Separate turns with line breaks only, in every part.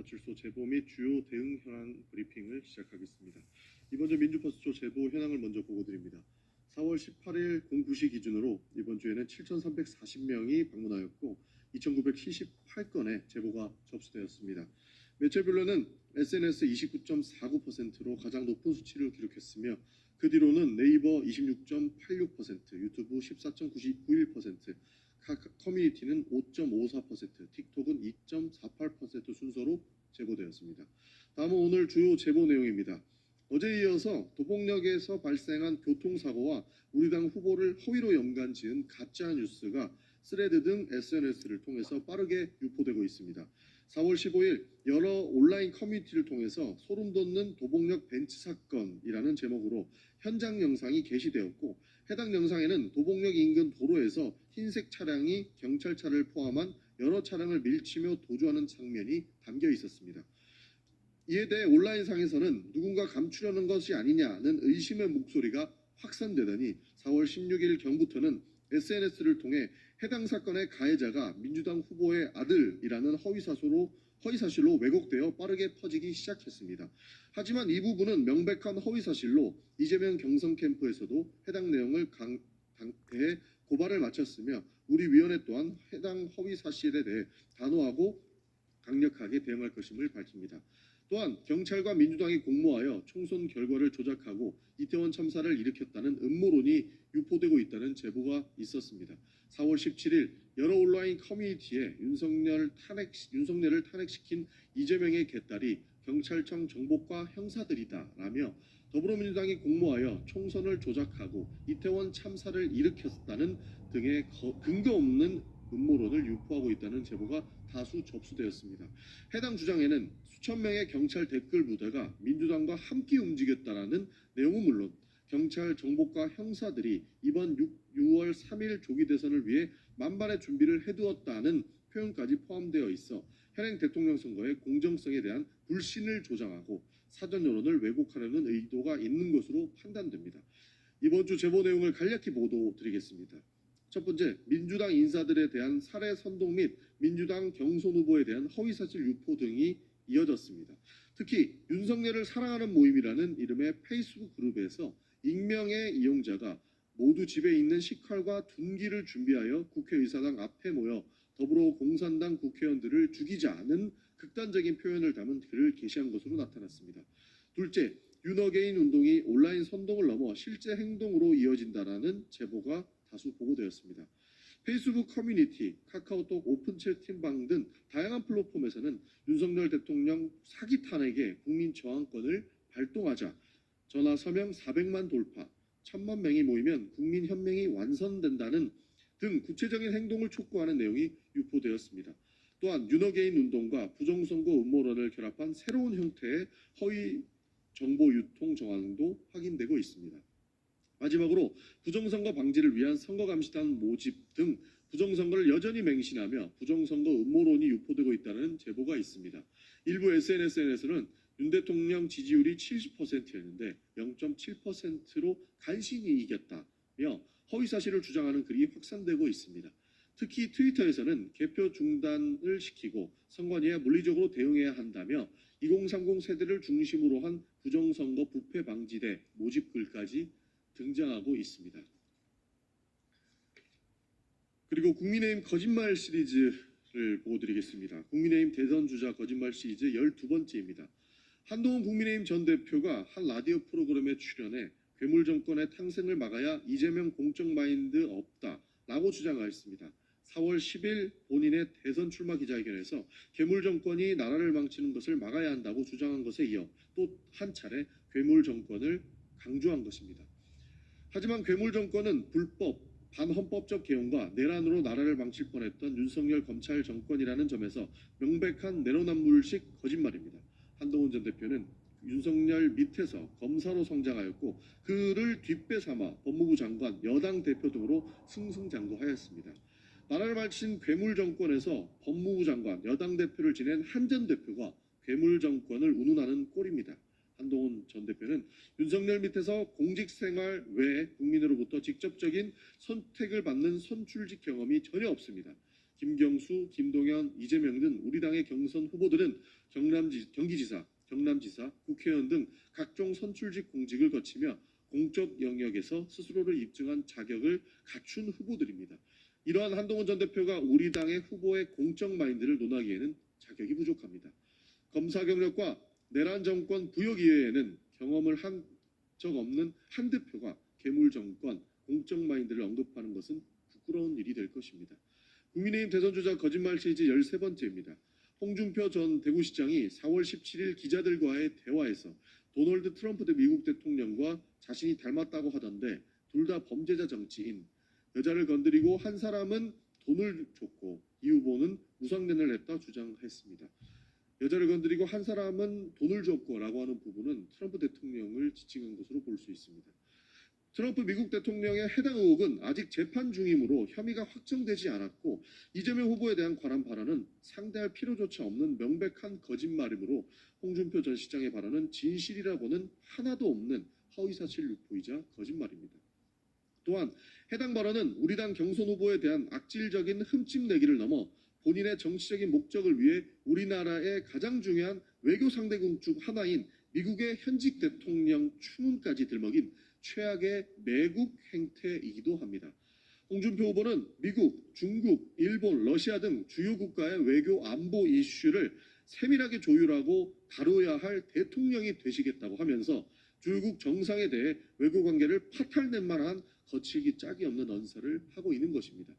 민주파출소 제보 및 주요 대응 현안 브리핑을 시작하겠습니다. 이번 주 민주파출소 제보 현황을 먼저 보고드립니다. 4월 18일 09시 기준으로 이번 주에는 7,340명이 방문하였고 2,978건의 제보가 접수되었습니다. 매체별로는 SNS 29.49%로 가장 높은 수치를 기록했으며 그 뒤로는 네이버 26.86%, 유튜브 14.91%, 커뮤니티는 5.54%, 틱톡은 2.48% 순서로 제보되었습니다. 다음은 오늘 주요 제보 내용입니다. 어제에 이어서 도봉역에서 발생한 교통사고와 우리 당 후보를 허위로 연관 지은 가짜 뉴스가 스레드 등 SNS를 통해서 빠르게 유포되고 있습니다. 4월 15일 여러 온라인 커뮤니티를 통해서 소름 돋는 도봉역 벤츠 사건이라는 제목으로 현장 영상이 게시되었고 해당 영상에는 도봉역 인근 도로에서 흰색 차량이 경찰차를 포함한 여러 차량을 밀치며 도주하는 장면이 담겨 있었습니다. 이에 대해 온라인상에서는 누군가 감추려는 것이 아니냐는 의심의 목소리가 확산되더니 4월 16일 경부터는 SNS를 통해 해당 사건의 가해자가 민주당 후보의 아들이라는 허위사실로 왜곡되어 빠르게 퍼지기 시작했습니다. 하지만 이 부분은 명백한 허위사실로 이재명 경선 캠프에서도 해당 내용을 대해 고발을 마쳤으며 우리 위원회 또한 해당 허위사실에 대해 단호하고 강력하게 대응할 것임을 밝힙니다. 또한 경찰과 민주당이 공모하여 총선 결과를 조작하고 이태원 참사를 일으켰다는 음모론이 유포되고 있다는 제보가 있었습니다. 4월 17일 여러 온라인 커뮤니티에 윤석열을 탄핵시킨 이재명의 개딸이 경찰청 정보과 형사들이다라며 더불어민주당이 공모하여 총선을 조작하고 이태원 참사를 일으켰다는 등의 근거 없는 음모론을 유포하고 있다는 제보가 다수 접수되었습니다. 해당 주장에는 수천 명의 경찰 댓글 부대가 민주당과 함께 움직였다라는 내용은 물론 경찰 정보과 형사들이 이번 6월 3일 조기 대선을 위해 만반의 준비를 해두었다는 표현까지 포함되어 있어 현행 대통령 선거의 공정성에 대한 불신을 조장하고 사전 여론을 왜곡하려는 의도가 있는 것으로 판단됩니다. 이번 주 제보 내용을 간략히 보도드리겠습니다. 첫 번째, 민주당 인사들에 대한 살해 선동 및 민주당 경선 후보에 대한 허위사실 유포 등이 이어졌습니다. 특히 윤석열을 사랑하는 모임이라는 이름의 페이스북 그룹에서 익명의 이용자가 모두 집에 있는 식칼과 둔기를 준비하여 국회의사당 앞에 모여 더불어공산당 국회의원들을 죽이자는 극단적인 표현을 담은 글을 게시한 것으로 나타났습니다. 둘째, 윤어게인 운동이 온라인 선동을 넘어 실제 행동으로 이어진다라는 제보가 다수 보고되었습니다. 페이스북 커뮤니티, 카카오톡 오픈 채팅방 등 다양한 플랫폼에서는 윤석열 대통령 사기 탄핵에 국민 저항권을 발동하자 전화 서명 400만 돌파, 1000만 명이 모이면 국민 현명이 완성된다는 등 구체적인 행동을 촉구하는 내용이 유포되었습니다. 또한 윤어게인 운동과 부정선거 음모론을 결합한 새로운 형태의 허위 정보 유통 정황도 확인되고 있습니다. 마지막으로 부정선거 방지를 위한 선거감시단 모집 등 부정선거를 여전히 맹신하며 부정선거 음모론이 유포되고 있다는 제보가 있습니다. 일부 SNS에서는 윤 대통령 지지율이 70%였는데 0.7%로 간신히 이겼다며 허위사실을 주장하는 글이 확산되고 있습니다. 특히 트위터에서는 개표 중단을 시키고 선관위에 물리적으로 대응해야 한다며 2030 세대를 중심으로 한 부정선거 부패 방지대 모집 글까지 등장하고 있습니다. 그리고 국민의힘 거짓말 시리즈를 보여드리겠습니다. 국민의힘 대선 주자 거짓말 시리즈 12번째입니다. 한동훈 국민의힘 전 대표가 한 라디오 프로그램에 출연해 괴물 정권의 탄생을 막아야 이재명 공적 마인드 없다라고 주장하였습니다. 4월 10일 본인의 대선 출마 기자회견에서 괴물 정권이 나라를 망치는 것을 막아야 한다고 주장한 것에 이어 또 한 차례 괴물 정권을 강조한 것입니다. 하지만 괴물 정권은 불법, 반헌법적 개헌과 내란으로 나라를 망칠 뻔했던 윤석열 검찰 정권이라는 점에서 명백한 내로남불식 거짓말입니다. 한동훈 전 대표는 윤석열 밑에서 검사로 성장하였고 그를 뒷배 삼아 법무부 장관, 여당 대표 등으로 승승장구하였습니다. 나라를 망친 괴물 정권에서 법무부 장관, 여당 대표를 지낸 한 전 대표가 괴물 정권을 운운하는 꼴입니다. 한동훈 전 대표는 윤석열 밑에서 공직생활 외에 국민으로부터 직접적인 선택을 받는 선출직 경험이 전혀 없습니다. 김경수, 김동연, 이재명 등 우리 당의 경선 후보들은 경기지사, 경남지사, 국회의원 등 각종 선출직 공직을 거치며 공적 영역에서 스스로를 입증한 자격을 갖춘 후보들입니다. 이러한 한동훈 전 대표가 우리 당의 후보의 공적 마인드를 논하기에는 자격이 부족합니다. 검사 경력과 내란 정권 부역 이외에는 경험을 한 적 없는 한 대표가 괴물 정권, 공적 마인드를 언급하는 것은 부끄러운 일이 될 것입니다. 국민의힘 대선 주자 거짓말 시리즈 13번째입니다. 홍준표 전 대구시장이 4월 17일 기자들과의 대화에서 도널드 트럼프 미국 대통령과 자신이 닮았다고 하던데 둘 다 범죄자 정치인, 여자를 건드리고 한 사람은 돈을 줬고 이 후보는 무상련을 했다 주장했습니다. 여자를 건드리고 한 사람은 돈을 줬고라고 하는 부분은 트럼프 대통령을 지칭한 것으로 볼 수 있습니다. 트럼프 미국 대통령의 해당 의혹은 아직 재판 중이므로 혐의가 확정되지 않았고 이재명 후보에 대한 관한 발언은 상대할 필요조차 없는 명백한 거짓말이므로 홍준표 전 시장의 발언은 진실이라고는 하나도 없는 허위사실 유포이자 거짓말입니다. 또한 해당 발언은 우리 당 경선 후보에 대한 악질적인 흠집내기를 넘어 본인의 정치적인 목적을 위해 우리나라의 가장 중요한 외교 상대국 중 하나인 미국의 현직 대통령 추문까지 들먹인 최악의 매국 행태이기도 합니다. 홍준표 후보는 미국, 중국, 일본, 러시아 등 주요 국가의 외교 안보 이슈를 세밀하게 조율하고 다뤄야 할 대통령이 되시겠다고 하면서 주요국 정상에 대해 외교 관계를 파탈낼 만한 거칠기 짝이 없는 언사를 하고 있는 것입니다.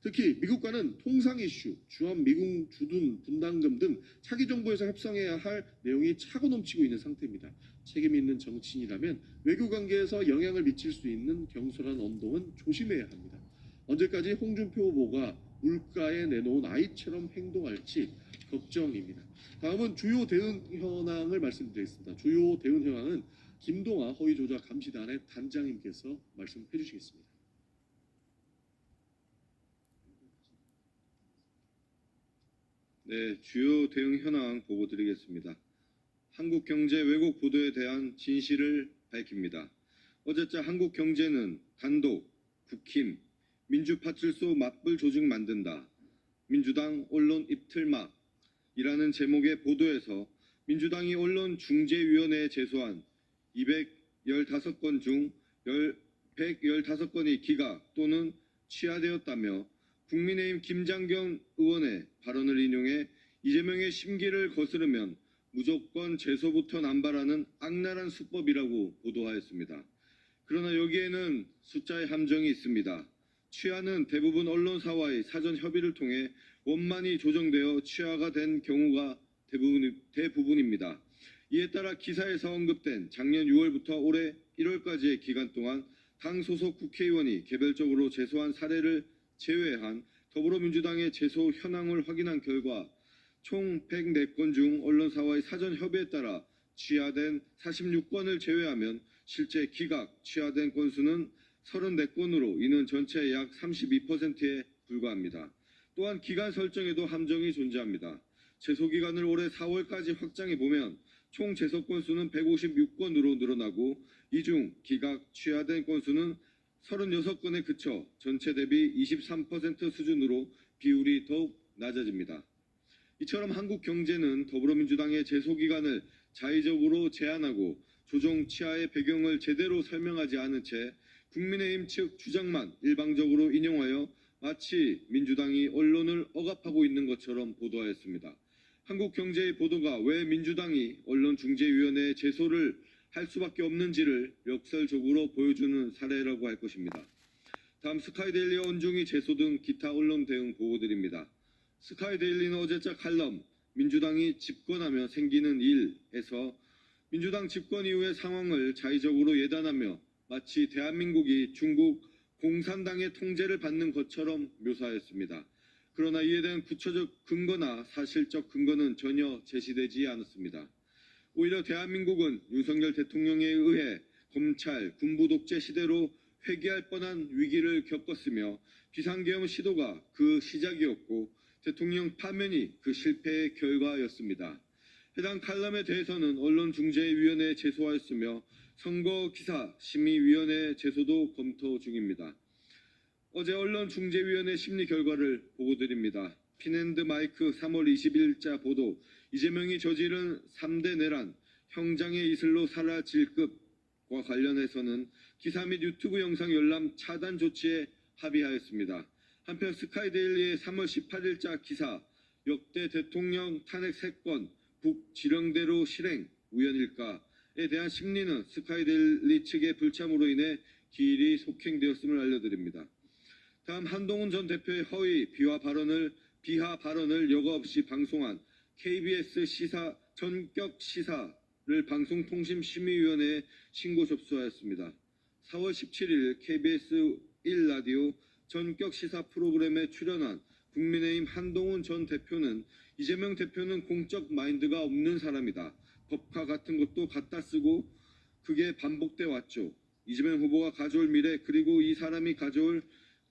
특히 미국과는 통상 이슈, 주한미군 주둔 분담금 등 차기 정부에서 협상해야 할 내용이 차고 넘치고 있는 상태입니다. 책임 있는 정치인이라면 외교 관계에서 영향을 미칠 수 있는 경솔한 언동은 조심해야 합니다. 언제까지 홍준표 후보가 물가에 내놓은 아이처럼 행동할지 걱정입니다. 다음은 주요 대응 현황을 말씀드리겠습니다. 주요 대응 현황은 김동아 허위조작 감시단의 단장님께서 말씀해 주시겠습니다.
네, 주요 대응 현황 보고 드리겠습니다. 한국경제 왜곡 보도에 대한 진실을 밝힙니다. 어제자 한국경제는 단독, 국힘, 민주파출소 맞불 조직 만든다, 민주당 언론 입틀막이라는 제목의 보도에서 민주당이 언론중재위원회에 제소한 215건 중 115건이 기각 또는 취하되었다며 국민의힘 김장겸 의원의 발언을 인용해 이재명의 심기를 거스르면 무조건 제소부터 남발하는 악랄한 수법이라고 보도하였습니다. 그러나 여기에는 숫자의 함정이 있습니다. 취하는 대부분 언론사와의 사전 협의를 통해 원만히 조정되어 취하가 된 경우가 대부분입니다. 이에 따라 기사에서 언급된 작년 6월부터 올해 1월까지의 기간 동안 당 소속 국회의원이 개별적으로 제소한 사례를 제외한 더불어민주당의 제소 현황을 확인한 결과 총 104건 중 언론사와의 사전 협의에 따라 취하된 46건을 제외하면 실제 기각, 취하된 건수는 34건으로 이는 전체의 약 32%에 불과합니다. 또한 기간 설정에도 함정이 존재합니다. 제소기간을 올해 4월까지 확장해보면 총 제소 건수는 156건으로 늘어나고 이 중 기각, 취하된 건수는 36건에 그쳐 전체 대비 23% 수준으로 비율이 더욱 낮아집니다. 이처럼 한국경제는 더불어민주당의 제소기간을 자의적으로 제한하고 조정 취하의 배경을 제대로 설명하지 않은 채 국민의힘 측 주장만 일방적으로 인용하여 마치 민주당이 언론을 억압하고 있는 것처럼 보도하였습니다. 한국경제의 보도가 왜 민주당이 언론중재위원회에 제소를 할 수밖에 없는지를 역설적으로 보여주는 사례라고 할 것입니다. 다음 스카이데일리 언중이 제소 등 기타 언론 대응 보고드립니다. 스카이데일리는 어제자 칼럼 민주당이 집권하며 생기는 일에서 민주당 집권 이후의 상황을 자의적으로 예단하며 마치 대한민국이 중국 공산당의 통제를 받는 것처럼 묘사했습니다. 그러나 이에 대한 구체적 근거나 사실적 근거는 전혀 제시되지 않았습니다. 오히려 대한민국은 윤석열 대통령에 의해 검찰, 군부 독재 시대로 회귀할 뻔한 위기를 겪었으며 비상계엄 시도가 그 시작이었고 대통령 파면이 그 실패의 결과였습니다. 해당 칼럼에 대해서는 언론중재위원회에 제소하였으며 선거기사 심의위원회 제소도 검토 중입니다. 어제 언론중재위원회 심리 결과를 보고드립니다. 핀앤드마이크 3월 20일자 보도, 이재명이 저지른 3대 내란, 형장의 이슬로 사라질 급과 관련해서는 기사 및 유튜브 영상 열람 차단 조치에 합의하였습니다. 한편 스카이데일리의 3월 18일자 기사, 역대 대통령 탄핵 3건 북지령대로 실행 우연일까에 대한 심리는 스카이데일리 측의 불참으로 인해 기일이 속행되었음을 알려드립니다. 다음, 한동훈 전 대표의 허위 비하 발언을 여과 없이 방송한 KBS 전격 시사를 방송통신심의위원회에 신고 접수하였습니다. 4월 17일 KBS 1라디오 전격 시사 프로그램에 출연한 국민의힘 한동훈 전 대표는 이재명 대표는 공적 마인드가 없는 사람이다. 법화 같은 것도 갖다 쓰고 그게 반복돼 왔죠. 이재명 후보가 가져올 미래, 그리고 이 사람이 가져올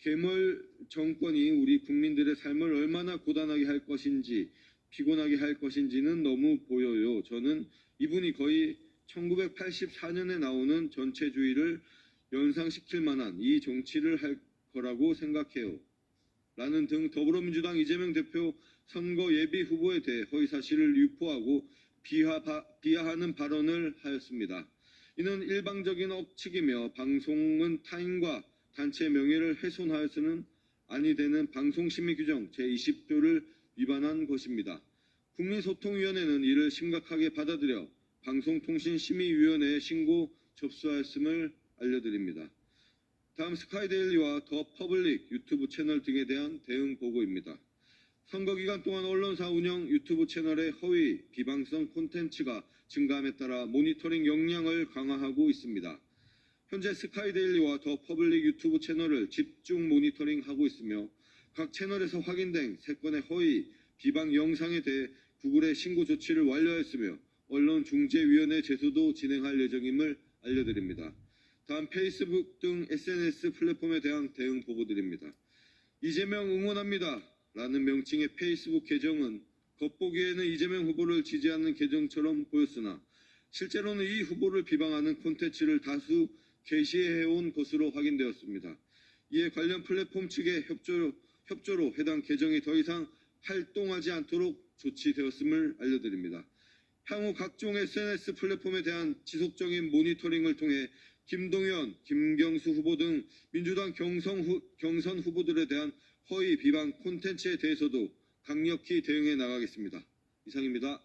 괴물 정권이 우리 국민들의 삶을 얼마나 고단하게 할 것인지, 피곤하게 할 것인지는 너무 보여요. 저는 이분이 거의 1984년에 나오는 전체주의를 연상시킬 만한 이 정치를 할 거라고 생각해요. 라는 등 더불어민주당 이재명 대표 선거 예비 후보에 대해 허위사실을 유포하고 비하하는 발언을 하였습니다. 이는 일방적인 억측이며 방송은 타인과 단체 명예를 훼손하여서는 아니 되는 방송심의규정 제20조를 위반한 것입니다. 국민소통위원회는 이를 심각하게 받아들여 방송통신심의위원회에 신고 접수하였음을 알려드립니다. 다음, 스카이데일리와 더 퍼블릭 유튜브 채널 등에 대한 대응 보고입니다. 선거 기간 동안 언론사 운영 유튜브 채널의 허위, 비방성 콘텐츠가 증가함에 따라 모니터링 역량을 강화하고 있습니다. 현재 스카이데일리와 더 퍼블릭 유튜브 채널을 집중 모니터링하고 있으며 각 채널에서 확인된 3건의 허위, 비방 영상에 대해 구글에 신고 조치를 완료하였으며 언론중재위원회 제소도 진행할 예정임을 알려드립니다. 다음, 페이스북 등 SNS 플랫폼에 대한 대응 보고드립니다. 이재명 응원합니다 라는 명칭의 페이스북 계정은 겉보기에는 이재명 후보를 지지하는 계정처럼 보였으나 실제로는 이 후보를 비방하는 콘텐츠를 다수 게시해온 것으로 확인되었습니다. 이에 관련 플랫폼 측의 협조로 해당 계정이 더 이상 활동하지 않도록 조치되었음을 알려드립니다. 향후 각종 SNS 플랫폼에 대한 지속적인 모니터링을 통해 김동연, 김경수 후보 등 민주당 경선 후보들에 대한 허위 비방 콘텐츠에 대해서도 강력히 대응해 나가겠습니다. 이상입니다.